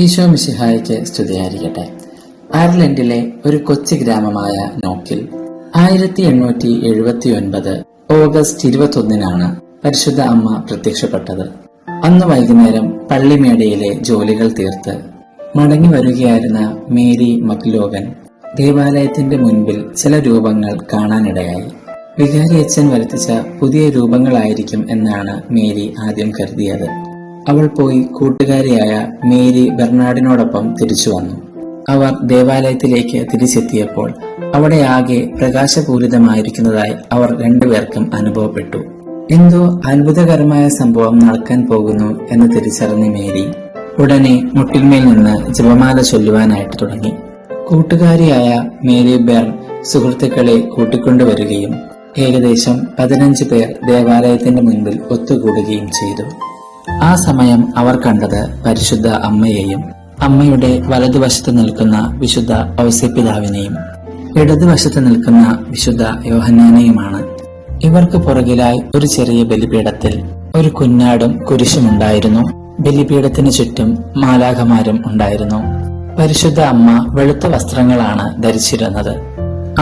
ഈശോ മിശിഹായ്ക്ക് സ്തുതിയായിരിക്കട്ടെ. അയർലൻഡിലെ ഒരു കൊച്ചു ഗ്രാമമായ നോക്കിൽ 1879 ഓഗസ്റ്റ് 21 പരിശുദ്ധ അമ്മ പ്രത്യക്ഷപ്പെട്ടത്. അന്ന് വൈകുന്നേരം പള്ളിമേടയിലെ ജോലികൾ തീർത്ത് മടങ്ങി വരികയായിരുന്ന മേരി മക്ലോഗൻ ദേവാലയത്തിന്റെ മുൻപിൽ ചില രൂപങ്ങൾ കാണാനിടയായി. വികാരി അച്ഛൻ വരുത്തിച്ച പുതിയ രൂപങ്ങളായിരിക്കും എന്നാണ് മേരി ആദ്യം കരുതിയത്. അവൾ പോയി കൂട്ടുകാരിയായ മേരി ബെർണാഡിനോടൊപ്പം തിരിച്ചു വന്നു. അവർ ദേവാലയത്തിലേക്ക് തിരിച്ചെത്തിയപ്പോൾ അവിടെ ആകെ പ്രകാശപൂരിതമായിരിക്കുന്നതായി അവർ രണ്ടുപേർക്കും അനുഭവപ്പെട്ടു. എന്തോ അത്ഭുതകരമായ സംഭവം നടക്കാൻ പോകുന്നു എന്ന് തിരിച്ചറിഞ്ഞ മേരി ഉടനെ മുട്ടിന്മേൽ നിന്ന് ജപമാല ചൊല്ലുവാനായിട്ട് തുടങ്ങി. കൂട്ടുകാരിയായ മേരി ബെർൺ സുഹൃത്തുക്കളെ കൂട്ടിക്കൊണ്ടുവരികയും ഏകദേശം 15 പേർ ദേവാലയത്തിന്റെ മുൻപിൽ ഒത്തുകൂടുകയും ചെയ്തു. ആ സമയം അവർ കണ്ടത് പരിശുദ്ധ അമ്മയെയും അമ്മയുടെ വലതുവശത്ത് നിൽക്കുന്ന വിശുദ്ധ ഔസേപ്പിതാവിനെയും ഇടതുവശത്ത് നിൽക്കുന്ന വിശുദ്ധ യോഹന്നാനെയുമാണ്. ഇവർക്ക് പുറകിലായി ഒരു ചെറിയ ബലിപീഠത്തിൽ ഒരു കുഞ്ഞാടും കുരിശുമുണ്ടായിരുന്നു. ബലിപീഠത്തിന് ചുറ്റും മാലാഖമാരും ഉണ്ടായിരുന്നു. പരിശുദ്ധ അമ്മ വെളുത്ത വസ്ത്രങ്ങളാണ് ധരിച്ചിരുന്നത്.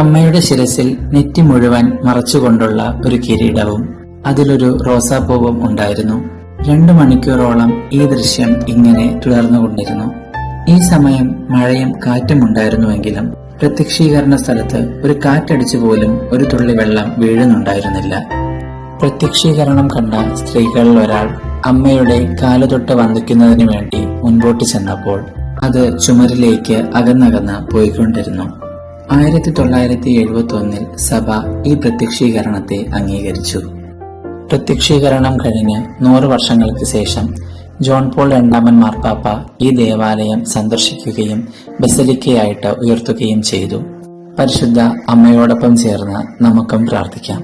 അമ്മയുടെ ശിരസിൽ നെറ്റി മുഴുവൻ മറച്ചുകൊണ്ടുള്ള ഒരു കിരീടവും അതിലൊരു റോസാപ്പൂവും ഉണ്ടായിരുന്നു. 2 മണിക്കൂറോളം ഈ ദൃശ്യം ഇങ്ങനെ തുടർന്നുകൊണ്ടിരുന്നു. ഈ സമയം മഴയും കാറ്റും ഉണ്ടായിരുന്നുവെങ്കിലും പ്രത്യക്ഷീകരണ സ്ഥലത്ത് ഒരു കാറ്റടിച്ചു പോലും ഒരു തുള്ളി വെള്ളം വീഴുന്നുണ്ടായിരുന്നില്ല. പ്രത്യക്ഷീകരണം കണ്ട സ്ത്രീകളിൽ ഒരാൾ അമ്മയുടെ കാലുതൊട്ട് വന്ദിക്കുന്നതിന് വേണ്ടി മുൻപോട്ട് ചെന്നപ്പോൾ അത് ചുമരിലേക്ക് അകന്നകന്ന് പോയിക്കൊണ്ടിരുന്നു. 1971 സഭ ഈ പ്രത്യക്ഷീകരണത്തെ അംഗീകരിച്ചു. പ്രത്യക്ഷീകരണം കഴിഞ്ഞ് 100 വർഷങ്ങൾക്ക് ശേഷം ജോൺ പോൾ 2 മാർപ്പാപ്പ ഈ ദേവാലയം സന്ദർശിക്കുകയും ബസലിക്കയായിട്ട് ഉയർത്തുകയും ചെയ്തു. പരിശുദ്ധ അമ്മയോടൊപ്പം ചേർന്ന് നമുക്കും പ്രാർത്ഥിക്കാം.